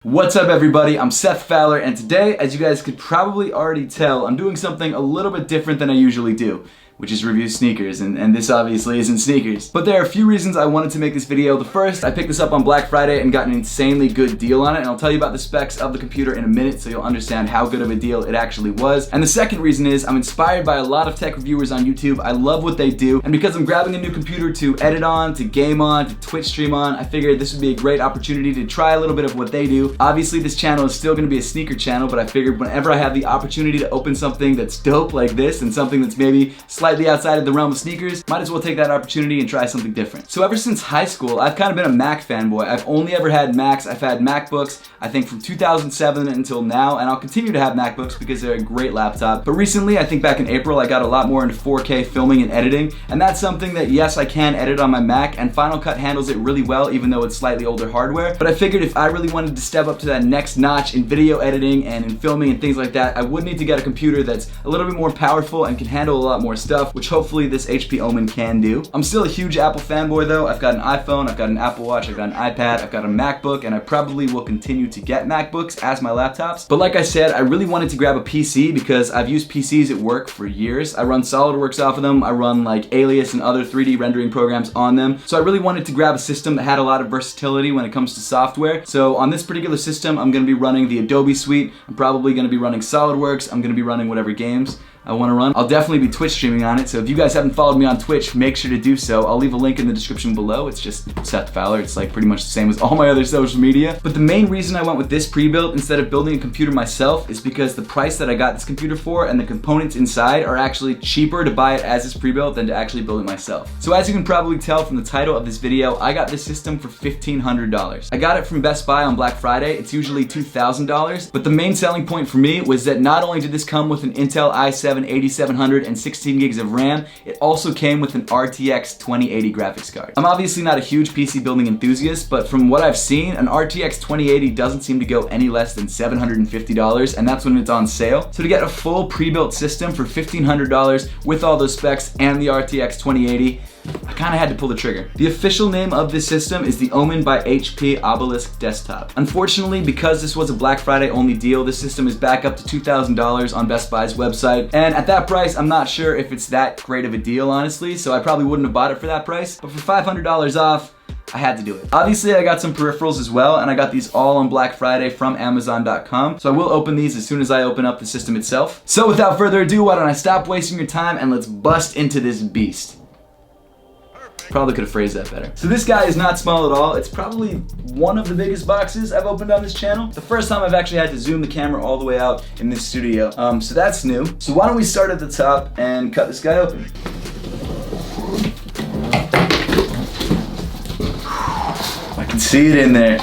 What's up everybody, I'm Seth Fowler, and today, as you guys could probably already tell, I'm doing something a little bit different than I usually do, which is review sneakers, and this obviously isn't sneakers. But there are a few reasons I wanted to make this video. The first, I picked this up on Black Friday and got an insanely good deal on it, and I'll tell you about the specs of the computer in a minute so you'll understand how good of a deal it actually was. And the second reason is, I'm inspired by a lot of tech reviewers on YouTube. I love what they do, and because I'm grabbing a new computer to edit on, to game on, to Twitch stream on, I figured this would be a great opportunity to try a little bit of what they do. Obviously this channel is still gonna be a sneaker channel, but I figured whenever I have the opportunity to open something that's dope like this, and something that's maybe slightly outside of the realm of sneakers, might as well take that opportunity and try something different. So ever since high school, I've kind of been a Mac fanboy. I've only ever had Macs. I've had MacBooks, I think from 2007 until now, and I'll continue to have MacBooks because they're a great laptop. But recently, I think back in April, I got a lot more into 4K filming and editing, and that's something that, yes, I can edit on my Mac, and Final Cut handles it really well, even though it's slightly older hardware. But I figured if I really wanted to step up to that next notch in video editing and in filming and things like that, I would need to get a computer that's a little bit more powerful and can handle a lot more stuff, which hopefully this HP Omen can do. I'm still a huge Apple fanboy though. I've got an iPhone, I've got an Apple Watch, I've got an iPad, I've got a MacBook, and I probably will continue to get MacBooks as my laptops. But like I said, I really wanted to grab a PC because I've used PCs at work for years. I run SolidWorks off of them, I run like Alias and other 3D rendering programs on them. So I really wanted to grab a system that had a lot of versatility when it comes to software. So on this particular system, I'm gonna be running the Adobe suite. I'm probably gonna be running SolidWorks. I'm gonna be running whatever games I want to run. I'll definitely be Twitch streaming on it, so if you guys haven't followed me on Twitch, make sure to do so. I'll leave a link in the description below. It's just Seth Fowler. It's like pretty much the same as all my other social media. But the main reason I went with this pre-built instead of building a computer myself is because the price that I got this computer for and the components inside are actually cheaper to buy it as this pre-built than to actually build it myself. So as you can probably tell from the title of this video, I got this system for $1,500. I got it from Best Buy on Black Friday. It's usually $2,000, but the main selling point for me was that not only did this come with an Intel i7-8700 and 16 gigs of RAM, it also came with an RTX 2080 graphics card. I'm obviously not a huge PC building enthusiast, but from what I've seen, an RTX 2080 doesn't seem to go any less than $750, and that's when it's on sale. So to get a full pre-built system for $1,500 with all those specs and the RTX 2080, I kind of had to pull the trigger. The official name of this system is the Omen by HP Obelisk desktop. Unfortunately, because this was a Black Friday only deal, this system is back up to $2,000 on Best Buy's website. And at that price, I'm not sure if it's that great of a deal, honestly, so I probably wouldn't have bought it for that price. But for $500 off, I had to do it. Obviously, I got some peripherals as well, and I got these all on Black Friday from Amazon.com. So I will open these as soon as I open up the system itself. So without further ado, why don't I stop wasting your time and let's bust into this beast. Probably could have phrased that better. So this guy is not small at all. It's probably one of the biggest boxes I've opened on this channel. The first time I've actually had to zoom the camera all the way out in this studio. So that's new. So why don't we start at the top and cut this guy open. I can see it in there.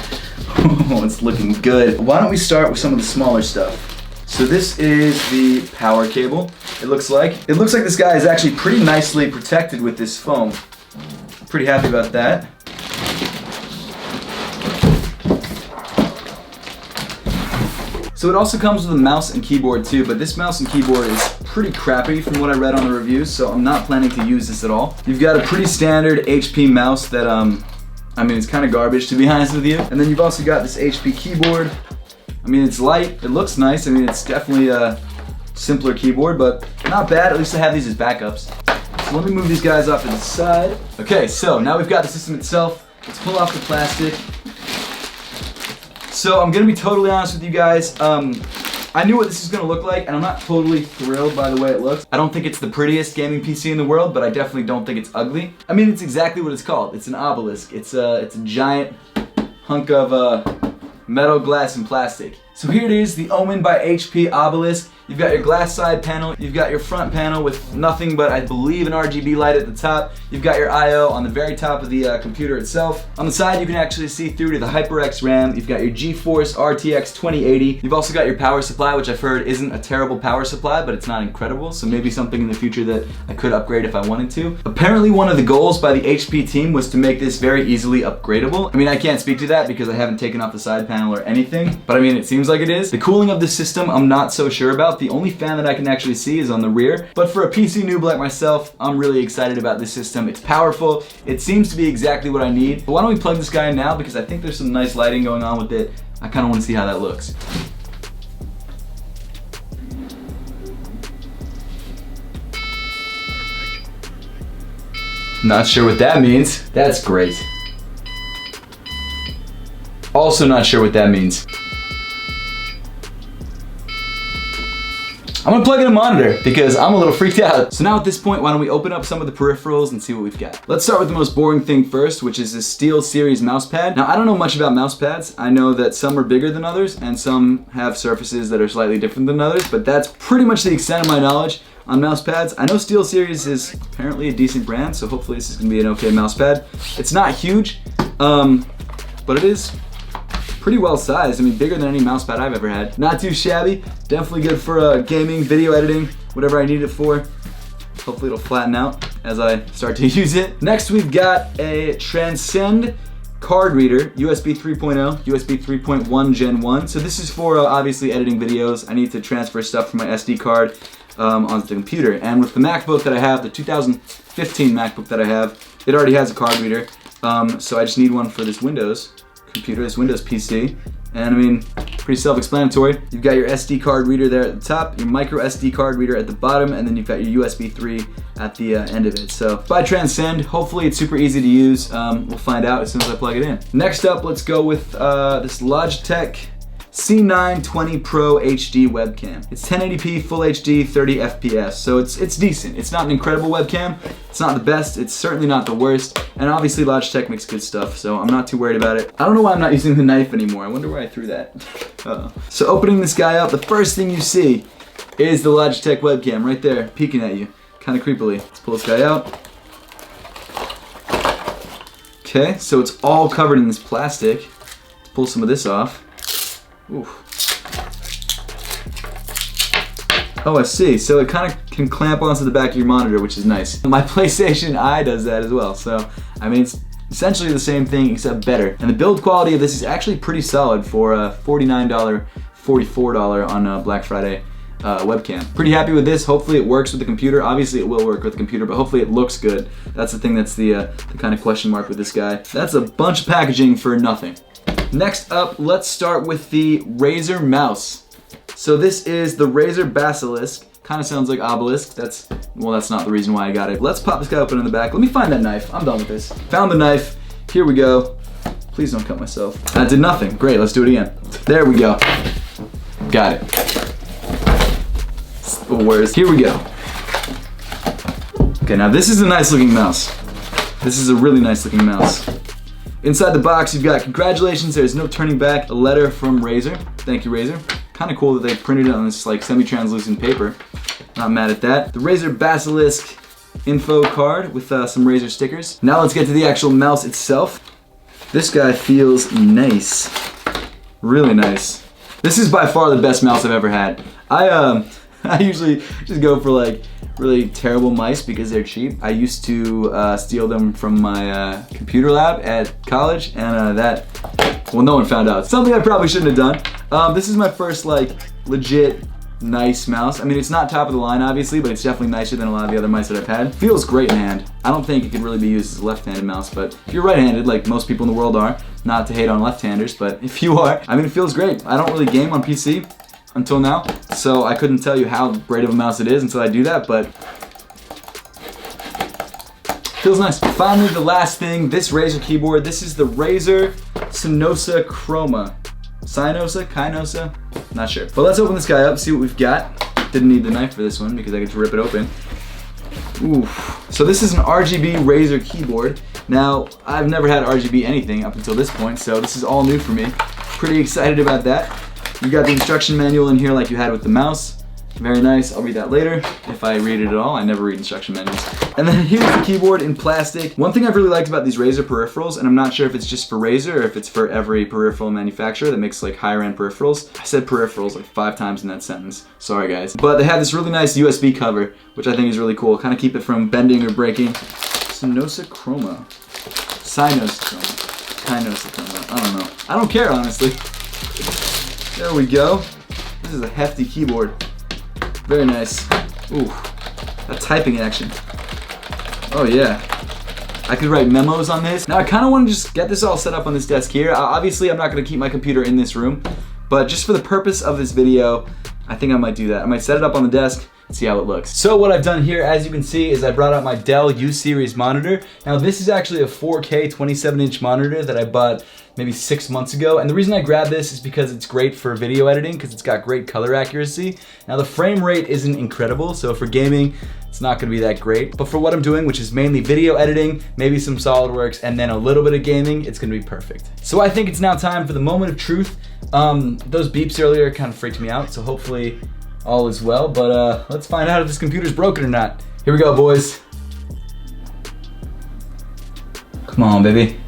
Oh, it's looking good. Why don't we start with some of the smaller stuff? So this is the power cable, it looks like. It looks like this guy is actually pretty nicely protected with this foam. Pretty happy about that. So it also comes with a mouse and keyboard too, but this mouse and keyboard is pretty crappy from what I read on the reviews, so I'm not planning to use this at all. You've got a pretty standard HP mouse that, I mean, it's kind of garbage to be honest with you. And then you've also got this HP keyboard. I mean, it's light, it looks nice. I mean, it's definitely a simpler keyboard, but not bad. At least I have these as backups. So let me move these guys off to the side. Okay, so now we've got the system itself. Let's pull off the plastic. So I'm gonna be totally honest with you guys. I knew what this is gonna look like, and I'm not totally thrilled by the way it looks. I don't think it's the prettiest gaming PC in the world, but I definitely don't think it's ugly. I mean, it's exactly what it's called. It's an obelisk. It's a giant hunk of metal, glass, and plastic. So here it is, the Omen by HP Obelisk. You've got your glass side panel, you've got your front panel with nothing but, I believe, an RGB light at the top. You've got your I/O on the very top of the computer itself. On the side, you can actually see through to the HyperX RAM. You've got your GeForce RTX 2080. You've also got your power supply, which I've heard isn't a terrible power supply, but it's not incredible, so maybe something in the future that I could upgrade if I wanted to. Apparently, one of the goals by the HP team was to make this very easily upgradable. I mean, I can't speak to that because I haven't taken off the side panel or anything, but I mean, it seems like it is. The cooling of the system, I'm not so sure about. The only fan that I can actually see is on the rear. But for a PC noob like myself, I'm really excited about this system. It's powerful. It seems to be exactly what I need. But why don't we plug this guy in now, because I think there's some nice lighting going on with it I kind of want to see how that looks. Not sure what that means. That's great. Also not sure what that means. I'm gonna plug in a monitor because I'm a little freaked out. So now at this point, why don't we open up some of the peripherals and see what we've got. Let's start with the most boring thing first, which is this SteelSeries mouse pad. Now, I don't know much about mouse pads. I know that some are bigger than others and some have surfaces that are slightly different than others, but that's pretty much the extent of my knowledge on mouse pads. I know SteelSeries is apparently a decent brand, so hopefully this is gonna be an okay mouse pad. It's not huge, but it is pretty well sized. I mean, bigger than any mouse pad I've ever had. Not too shabby. Definitely good for gaming, video editing, whatever I need it for. Hopefully it'll flatten out as I start to use it. Next, we've got a Transcend card reader, USB 3.0, USB 3.1 Gen 1. So this is for obviously editing videos. I need to transfer stuff from my SD card onto the computer. And with the MacBook that I have, the 2015 MacBook that I have, it already has a card reader. So I just need one for this Windows computer, this Windows PC, and I mean, pretty self-explanatory. You've got your SD card reader there at the top, your micro SD card reader at the bottom, and then you've got your USB 3 at the end of it. So by Transcend, hopefully it's super easy to use. We'll find out as soon as I plug it in. Next up, let's go with this Logitech C920 Pro HD webcam. It's 1080p Full HD 30 FPS, so it's decent. It's not an incredible webcam. It's not the best. It's certainly not the worst. And obviously Logitech makes good stuff, so I'm not too worried about it. I don't know why I'm not using the knife anymore. I wonder where I threw that. Uh-oh. So opening this guy up, the first thing you see is the Logitech webcam right there, peeking at you, kind of creepily. Let's pull this guy out. Okay, so it's all covered in this plastic. Let's pull some of this off. Ooh. Oh, I see. So it kind of can clamp onto the back of your monitor, which is nice. My PlayStation Eye does that as well. So, I mean, it's essentially the same thing except better. And the build quality of this is actually pretty solid for a $49, $44 on Black Friday webcam. Pretty happy with this. Hopefully it works with the computer. Obviously it will work with the computer, but hopefully it looks good. That's the thing that's the kind of question mark with this guy. That's a bunch of packaging for nothing. Next up, let's start with the Razer mouse. So this is the Razer Basilisk. Kind of sounds like Obelisk. That's not the reason why I got it. Let's pop this guy open in the back. Let me find that knife. I'm done with this. Found the knife. Here we go. Please don't cut myself. That did nothing. Great, let's do it again. There we go. Got it. Where's, here we go. Okay, now this is a nice looking mouse. This is a really nice looking mouse. Inside the box, you've got congratulations, there's no turning back, a letter from Razer. Thank you, Razer. Kind of cool that they printed it on this like semi-translucent paper. Not mad at that. The Razer Basilisk info card with some Razer stickers. Now let's get to the actual mouse itself. This guy feels nice. Really nice. This is by far the best mouse I've ever had. I usually just go for like really terrible mice because they're cheap. I used to steal them from my computer lab at college, and well, no one found out. Something I probably shouldn't have done. This is my first like legit nice mouse. I mean, it's not top of the line obviously, but it's definitely nicer than a lot of the other mice that I've had. Feels great in hand. I don't think it could really be used as a left-handed mouse, but if you're right-handed, like most people in the world are, not to hate on left-handers, but if you are, I mean, it feels great. I don't really game on PC until now, so I couldn't tell you how great of a mouse it is until I do that, but feels nice. Finally, the last thing, this Razer keyboard. This is the Razer Synosa Chroma. Kynosa? Not sure. But let's open this guy up, see what we've got. Didn't need the knife for this one because I get to rip it open. Ooh. So this is an RGB Razer keyboard. Now, I've never had RGB anything up until this point, so this is all new for me. Pretty excited about that. You got the instruction manual in here like you had with the mouse. Very nice. I'll read that later if I read it at all. I never read instruction manuals. And then here's the keyboard in plastic. One thing I've really liked about these Razer peripherals, and I'm not sure if it's just for Razer or if it's for every peripheral manufacturer that makes like higher end peripherals. I said peripherals like 5 times in that sentence. Sorry guys. But they have this really nice USB cover, which I think is really cool. Kind of keep it from bending or breaking. Synosa Chroma. Synosa Chroma. Kynosa Chroma. I don't know. I don't care honestly. There we go. This is a hefty keyboard. Very nice. Ooh, that typing action. Oh yeah. I could write memos on this. Now I kind of want to just get this all set up on this desk here. Obviously I'm not going to keep my computer in this room, but just for the purpose of this video, I think I might do that. I might set it up on the desk and see how it looks. So what I've done here, as you can see, is I brought out my Dell U-Series monitor. Now this is actually a 4K 27-inch monitor that I bought maybe 6 months ago. And the reason I grabbed this is because it's great for video editing because it's got great color accuracy. Now the frame rate isn't incredible, so for gaming, it's not gonna be that great. But for what I'm doing, which is mainly video editing, maybe some SolidWorks, and then a little bit of gaming, it's gonna be perfect. So I think it's now time for the moment of truth. Those beeps earlier kind of freaked me out, so hopefully all is well, but let's find out if this computer's broken or not. Here we go, boys. Come on, baby.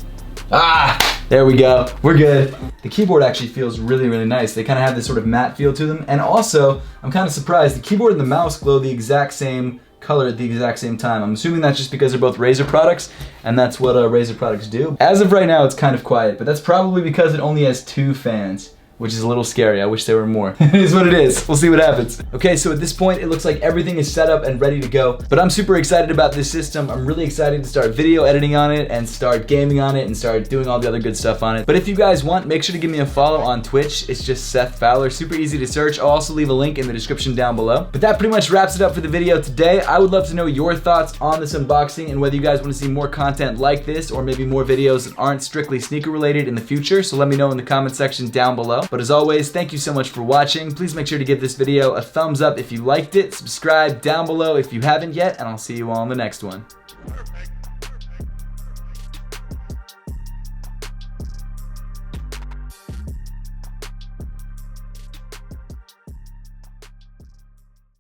Ah, there we go, we're good. The keyboard actually feels really, really nice. They kind of have this sort of matte feel to them. And also, I'm kind of surprised, the keyboard and the mouse glow the exact same color at the exact same time. I'm assuming that's just because they're both Razer products, and that's what Razer products do. As of right now, it's kind of quiet, but that's probably because it only has 2 fans, which is a little scary. I wish there were more. It is what it is. We'll see what happens. Okay, so at this point, it looks like everything is set up and ready to go, but I'm super excited about this system. I'm really excited to start video editing on it and start gaming on it and start doing all the other good stuff on it. But if you guys want, make sure to give me a follow on Twitch. It's just Seth Fowler, super easy to search. I'll also leave a link in the description down below. But that pretty much wraps it up for the video today. I would love to know your thoughts on this unboxing and whether you guys want to see more content like this or maybe more videos that aren't strictly sneaker related in the future. So let me know in the comment section down below. But as always, thank you so much for watching. Please make sure to give this video a thumbs up if you liked it, subscribe down below if you haven't yet, and I'll see you all in the next one.